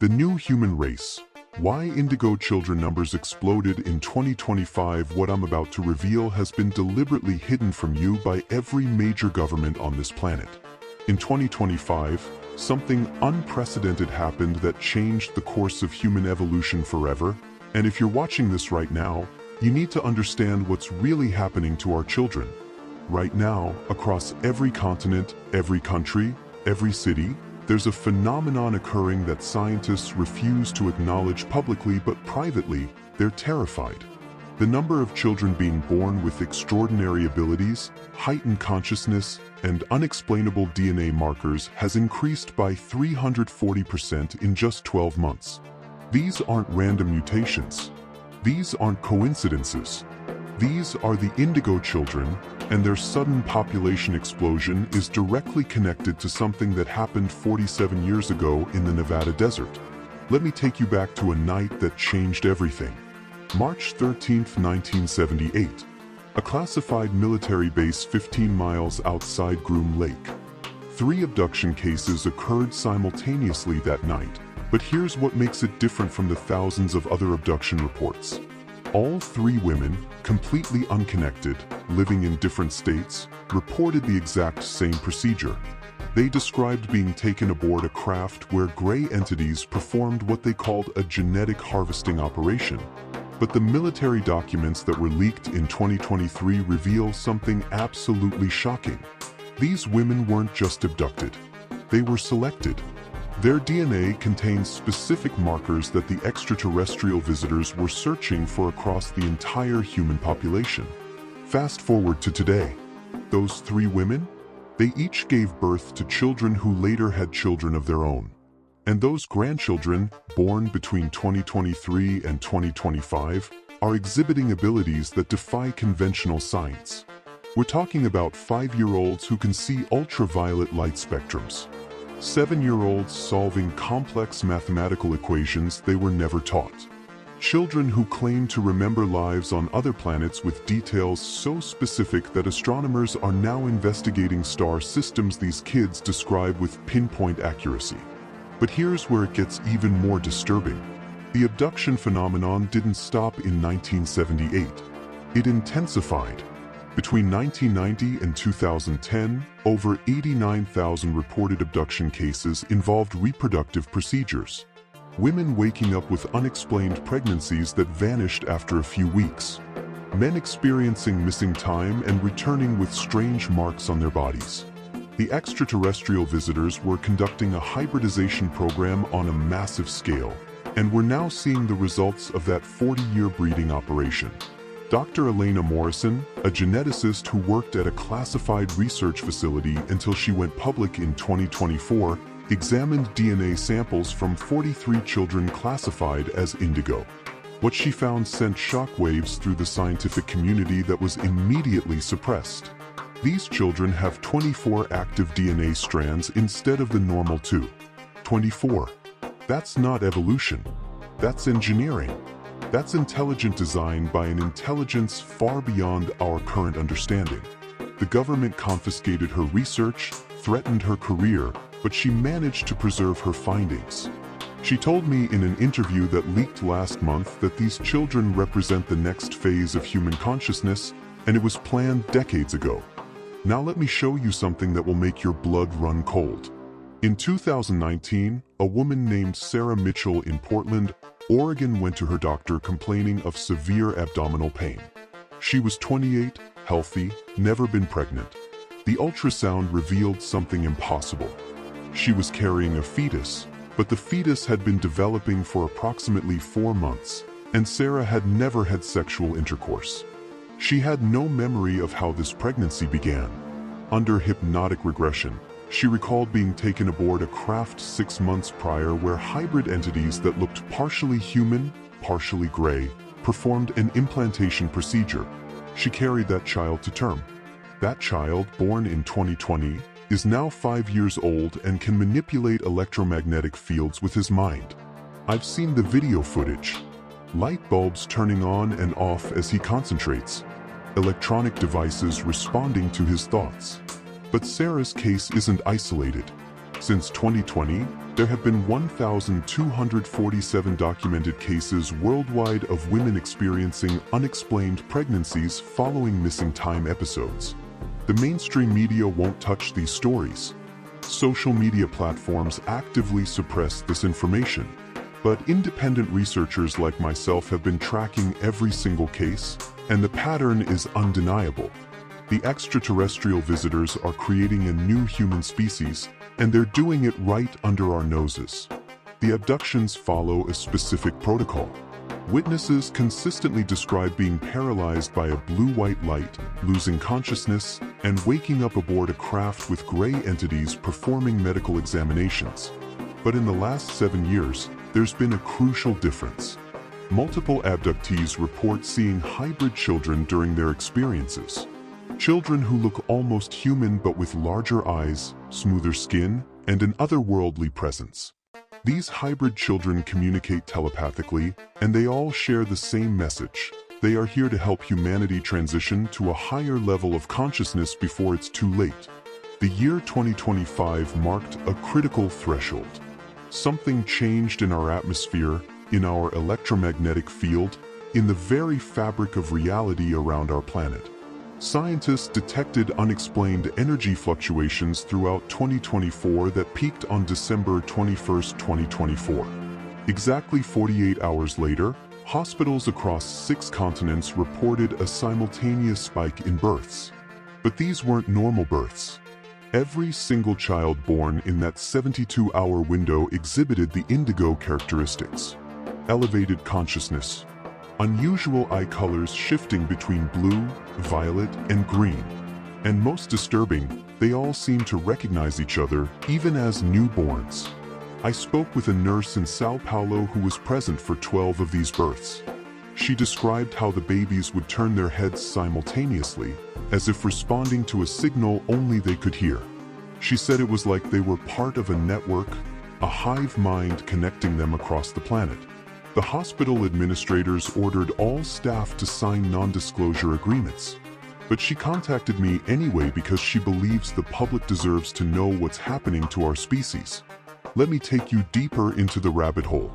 The new human race. Why Indigo children numbers exploded in 2025. What I'm about to reveal has been deliberately hidden from you by every major government on this planet. In 2025, something unprecedented happened that changed the course of human evolution forever. And if you're watching this right now, you need to understand what's really happening to our children. Right now, across every continent, every country, every city, there's a phenomenon occurring that scientists refuse to acknowledge publicly, but privately, they're terrified. The number of children being born with extraordinary abilities, heightened consciousness, and unexplainable DNA markers has increased by 340% in just 12 months. These aren't random mutations. These aren't coincidences. These are the Indigo children, and their sudden population explosion is directly connected to something that happened 47 years ago in the Nevada desert. Let me take you back to a night that changed everything. March 13, 1978. A classified military base 15 miles outside Groom Lake. 3 abduction cases occurred simultaneously that night, but here's what makes it different from the thousands of other abduction reports. All 3 women, completely unconnected, living in different states, reported the exact same procedure. They described being taken aboard a craft where gray entities performed what they called a genetic harvesting operation. But the military documents that were leaked in 2023 reveal something absolutely shocking. These women weren't just abducted. They were selected. Their DNA contains specific markers that the extraterrestrial visitors were searching for across the entire human population. Fast forward to today. Those 3 women? They each gave birth to children who later had children of their own. And those grandchildren, born between 2023 and 2025, are exhibiting abilities that defy conventional science. We're talking about 5-year-olds who can see ultraviolet light spectrums. 7-year-olds solving complex mathematical equations they were never taught. Children who claim to remember lives on other planets with details so specific that astronomers are now investigating star systems these kids describe with pinpoint accuracy. But here's where it gets even more disturbing. The abduction phenomenon didn't stop in 1978. It intensified. Between 1990 and 2010, over 89,000 reported abduction cases involved reproductive procedures. Women waking up with unexplained pregnancies that vanished after a few weeks. Men experiencing missing time and returning with strange marks on their bodies. The extraterrestrial visitors were conducting a hybridization program on a massive scale, and we're now seeing the results of that 40-year breeding operation. Dr. Elena Morrison, a geneticist who worked at a classified research facility until she went public in 2024, examined DNA samples from 43 children classified as Indigo. What she found sent shockwaves through the scientific community that was immediately suppressed. These children have 24 active DNA strands instead of the normal 2. 24. That's not evolution. That's engineering. That's intelligent design by an intelligence far beyond our current understanding. The government confiscated her research, threatened her career, but she managed to preserve her findings. She told me in an interview that leaked last month that these children represent the next phase of human consciousness, and it was planned decades ago. Now let me show you something that will make your blood run cold. In 2019, a woman named Sarah Mitchell in Portland, Oregon went to her doctor complaining of severe abdominal pain. She was 28, healthy, never been pregnant. The ultrasound revealed something impossible. She was carrying a fetus, but the fetus had been developing for approximately 4 months, and Sarah had never had sexual intercourse. She had no memory of how this pregnancy began. Under hypnotic regression, she recalled being taken aboard a craft 6 months prior where hybrid entities that looked partially human, partially gray, performed an implantation procedure. She carried that child to term. That child, born in 2020, is now 5 years old and can manipulate electromagnetic fields with his mind. I've seen the video footage. Light bulbs turning on and off as he concentrates. Electronic devices responding to his thoughts. But Sarah's case isn't isolated. Since 2020, There have been 1,247 documented cases worldwide of women experiencing unexplained pregnancies following missing time episodes. The mainstream media won't touch these stories. Social media platforms actively suppress this information. But independent researchers like myself have been tracking every single case, and the pattern is undeniable. The extraterrestrial visitors are creating a new human species, and they're doing it right under our noses. The abductions follow a specific protocol. Witnesses consistently describe being paralyzed by a blue-white light, losing consciousness, and waking up aboard a craft with gray entities performing medical examinations. But in the last 7 years, there's been a crucial difference. Multiple abductees report seeing hybrid children during their experiences. Children who look almost human but with larger eyes, smoother skin, and an otherworldly presence. These hybrid children communicate telepathically, and they all share the same message. They are here to help humanity transition to a higher level of consciousness before it's too late. The year 2025 marked a critical threshold. Something changed in our atmosphere, in our electromagnetic field, in the very fabric of reality around our planet. Scientists detected unexplained energy fluctuations throughout 2024 that peaked on December 21, 2024. Exactly 48 hours later, hospitals across 6 continents reported a simultaneous spike in births. But these weren't normal births. Every single child born in that 72-hour window exhibited the Indigo characteristics. Elevated consciousness. Unusual eye colors shifting between blue, violet, and green. And most disturbing, they all seem to recognize each other, even as newborns. I spoke with a nurse in Sao Paulo who was present for 12 of these births. She described how the babies would turn their heads simultaneously, as if responding to a signal only they could hear. She said it was like they were part of a network, a hive mind connecting them across the planet. The hospital administrators ordered all staff to sign non-disclosure agreements. But she contacted me anyway because she believes the public deserves to know what's happening to our species. Let me take you deeper into the rabbit hole.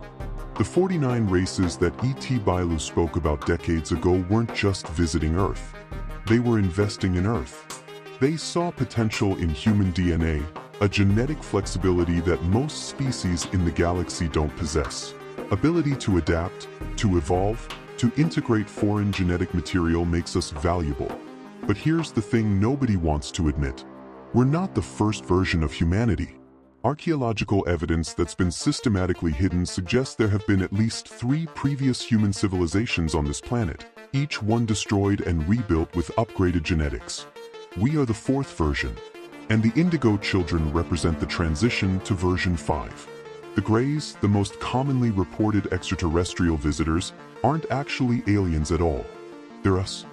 The 49 races that E.T. Bailu spoke about decades ago weren't just visiting Earth. They were investing in Earth. They saw potential in human DNA, a genetic flexibility that most species in the galaxy don't possess. Ability to adapt, to evolve, to integrate foreign genetic material makes us valuable. But here's the thing nobody wants to admit. We're not the first version of humanity. Archaeological evidence that's been systematically hidden suggests there have been at least 3 previous human civilizations on this planet, each one destroyed and rebuilt with upgraded genetics. We are the 4th version, and the Indigo children represent the transition to version 5. The Greys, the most commonly reported extraterrestrial visitors, aren't actually aliens at all. They're us.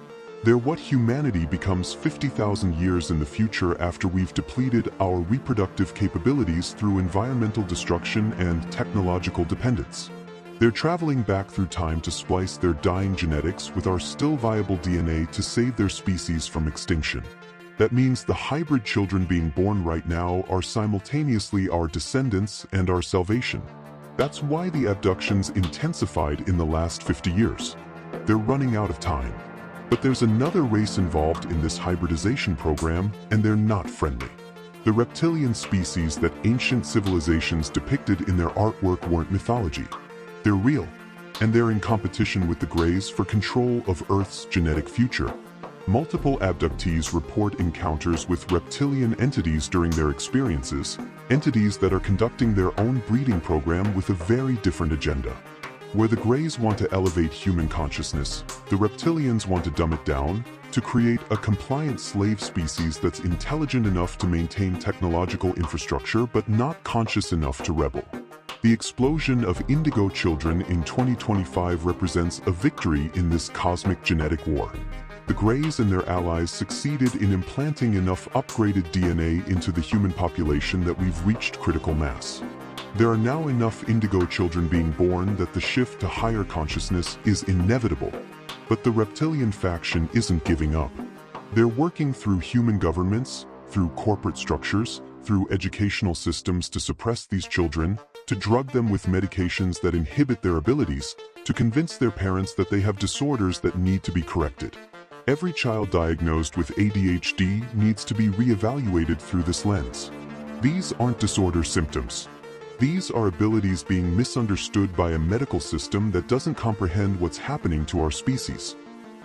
They're what humanity becomes 50,000 years in the future after we've depleted our reproductive capabilities through environmental destruction and technological dependence. They're traveling back through time to splice their dying genetics with our still viable DNA to save their species from extinction. That means the hybrid children being born right now are simultaneously our descendants and our salvation. That's why the abductions intensified in the last 50 years. They're running out of time. But there's another race involved in this hybridization program, and they're not friendly. The reptilian species that ancient civilizations depicted in their artwork weren't mythology. They're real, and they're in competition with the Greys for control of Earth's genetic future. Multiple abductees report encounters with reptilian entities during their experiences, entities that are conducting their own breeding program with a very different agenda. Where the Greys want to elevate human consciousness, the reptilians want to dumb it down, to create a compliant slave species that's intelligent enough to maintain technological infrastructure but not conscious enough to rebel. The explosion of Indigo children in 2025 represents a victory in this cosmic genetic war. The Greys and their allies succeeded in implanting enough upgraded DNA into the human population that we've reached critical mass. There are now enough Indigo children being born that the shift to higher consciousness is inevitable. But the reptilian faction isn't giving up. They're working through human governments, through corporate structures, through educational systems to suppress these children, to drug them with medications that inhibit their abilities, to convince their parents that they have disorders that need to be corrected. Every child diagnosed with ADHD needs to be reevaluated through this lens. These aren't disorder symptoms. These are abilities being misunderstood by a medical system that doesn't comprehend what's happening to our species.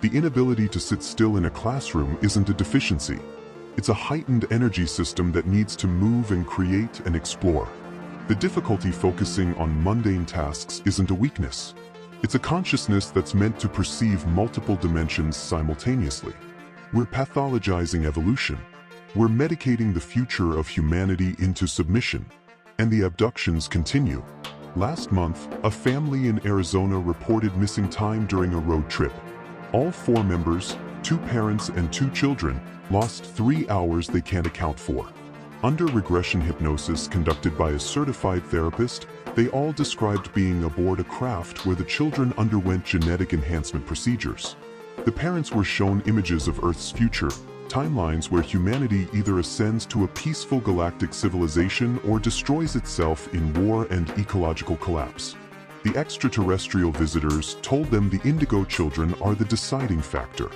The inability to sit still in a classroom isn't a deficiency. It's a heightened energy system that needs to move and create and explore. The difficulty focusing on mundane tasks isn't a weakness. It's a consciousness that's meant to perceive multiple dimensions simultaneously. We're pathologizing evolution. We're medicating the future of humanity into submission. And the abductions continue. Last month, a family in Arizona reported missing time during a road trip. All 4 members, 2 parents and 2 children, lost 3 hours they can't account for. Under regression hypnosis conducted by a certified therapist, they all described being aboard a craft where the children underwent genetic enhancement procedures. The parents were shown images of Earth's future, timelines where humanity either ascends to a peaceful galactic civilization or destroys itself in war and ecological collapse. The extraterrestrial visitors told them the Indigo children are the deciding factor.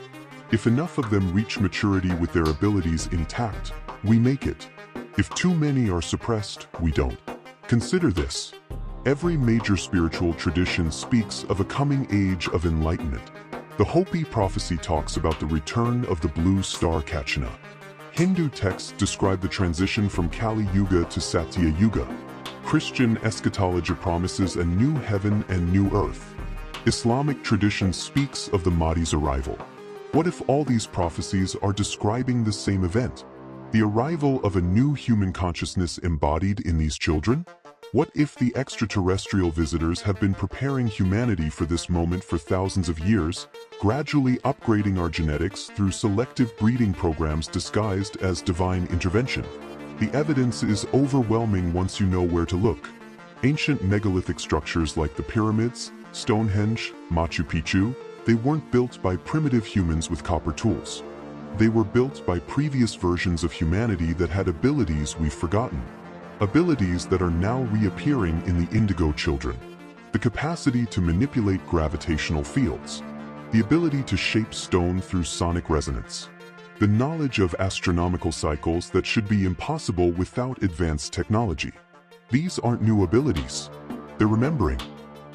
If enough of them reach maturity with their abilities intact, we make it. If too many are suppressed, we don't. Consider this. Every major spiritual tradition speaks of a coming age of enlightenment. The Hopi prophecy talks about the return of the blue star Kachina. Hindu texts describe the transition from Kali Yuga to Satya Yuga. Christian eschatology promises a new heaven and new earth. Islamic tradition speaks of the Mahdi's arrival. What if all these prophecies are describing the same event? The arrival of a new human consciousness embodied in these children? What if the extraterrestrial visitors have been preparing humanity for this moment for thousands of years, gradually upgrading our genetics through selective breeding programs disguised as divine intervention? The evidence is overwhelming once you know where to look. Ancient megalithic structures like the pyramids, Stonehenge, Machu Picchu, they weren't built by primitive humans with copper tools. They were built by previous versions of humanity that had abilities we've forgotten. Abilities that are now reappearing in the Indigo children. The capacity to manipulate gravitational fields. The ability to shape stone through sonic resonance. The knowledge of astronomical cycles that should be impossible without advanced technology. These aren't new abilities. They're remembering.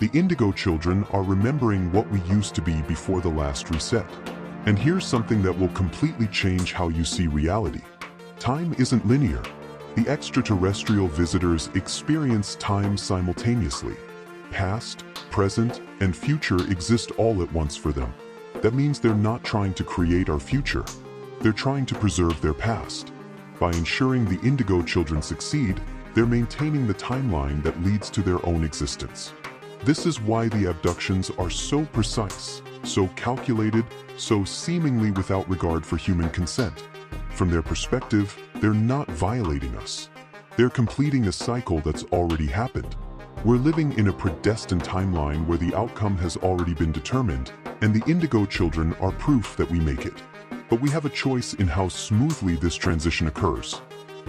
The Indigo children are remembering what we used to be before the last reset. And here's something that will completely change how you see reality. Time isn't linear. The extraterrestrial visitors experience time simultaneously. Past, present, and future exist all at once for them. That means they're not trying to create our future. They're trying to preserve their past. By ensuring the Indigo children succeed, they're maintaining the timeline that leads to their own existence. This is why the abductions are so precise, so calculated, so seemingly without regard for human consent. From their perspective, they're not violating us. They're completing a cycle that's already happened. We're living in a predestined timeline where the outcome has already been determined, and the Indigo children are proof that we make it. But we have a choice in how smoothly this transition occurs.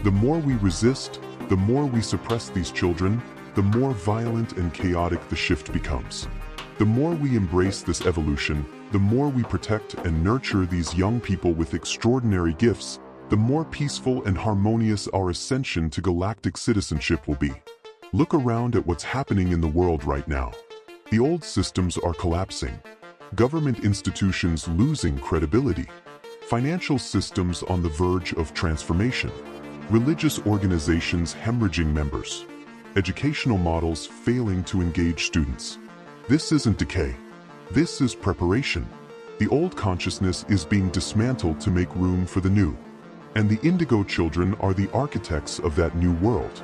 The more we resist, the more we suppress these children, the more violent and chaotic the shift becomes. The more we embrace this evolution, the more we protect and nurture these young people with extraordinary gifts, the more peaceful and harmonious our ascension to galactic citizenship will be. Look around at what's happening in the world right now. The old systems are collapsing. Government institutions losing credibility. Financial systems on the verge of transformation. Religious organizations hemorrhaging members. Educational models failing to engage students. This isn't decay. This is preparation. The old consciousness is being dismantled to make room for the new. And the Indigo children are the architects of that new world.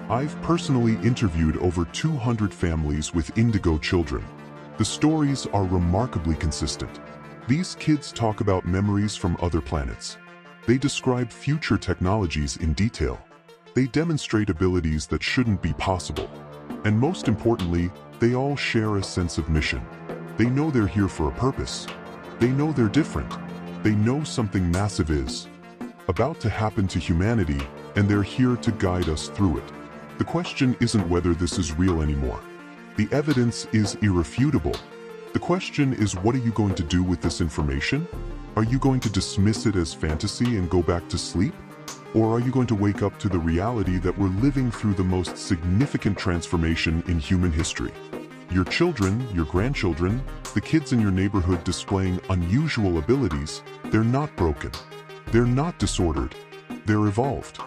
I've personally interviewed over 200 families with Indigo children. The stories are remarkably consistent. These kids talk about memories from other planets. They describe future technologies in detail. They demonstrate abilities that shouldn't be possible. And most importantly, they all share a sense of mission. They know they're here for a purpose. They know they're different. They know something massive is about to happen to humanity, and they're here to guide us through it. The question isn't whether this is real anymore. The evidence is irrefutable. The question is, what are you going to do with this information? Are you going to dismiss it as fantasy and go back to sleep? Or are you going to wake up to the reality that we're living through the most significant transformation in human history? Your children, your grandchildren, the kids in your neighborhood displaying unusual abilities, they're not broken. They're not disordered. They're evolved.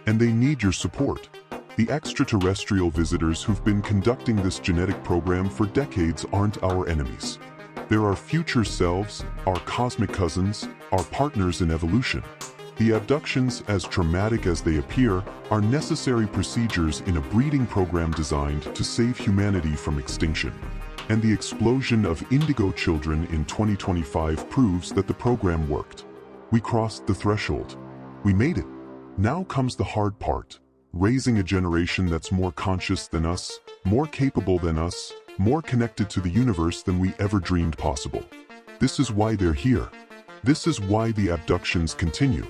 And they need your support. The extraterrestrial visitors who've been conducting this genetic program for decades aren't our enemies. They're our future selves, our cosmic cousins, our partners in evolution. The abductions, as traumatic as they appear, are necessary procedures in a breeding program designed to save humanity from extinction. And the explosion of Indigo children in 2025 proves that the program worked. We crossed the threshold. We made it. Now comes the hard part. Raising a generation that's more conscious than us, more capable than us, more connected to the universe than we ever dreamed possible. This is why they're here. This is why the abductions continue.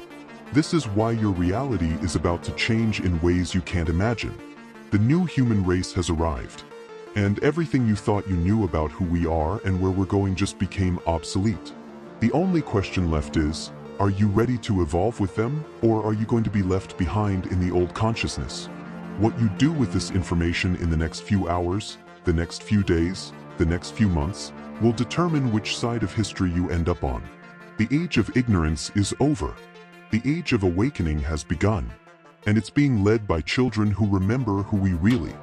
This is why your reality is about to change in ways you can't imagine. The new human race has arrived. And everything you thought you knew about who we are and where we're going just became obsolete. The only question left is, are you ready to evolve with them, or are you going to be left behind in the old consciousness? What you do with this information in the next few hours, the next few days, the next few months, will determine which side of history you end up on. The age of ignorance is over. The age of awakening has begun. And it's being led by children who remember who we really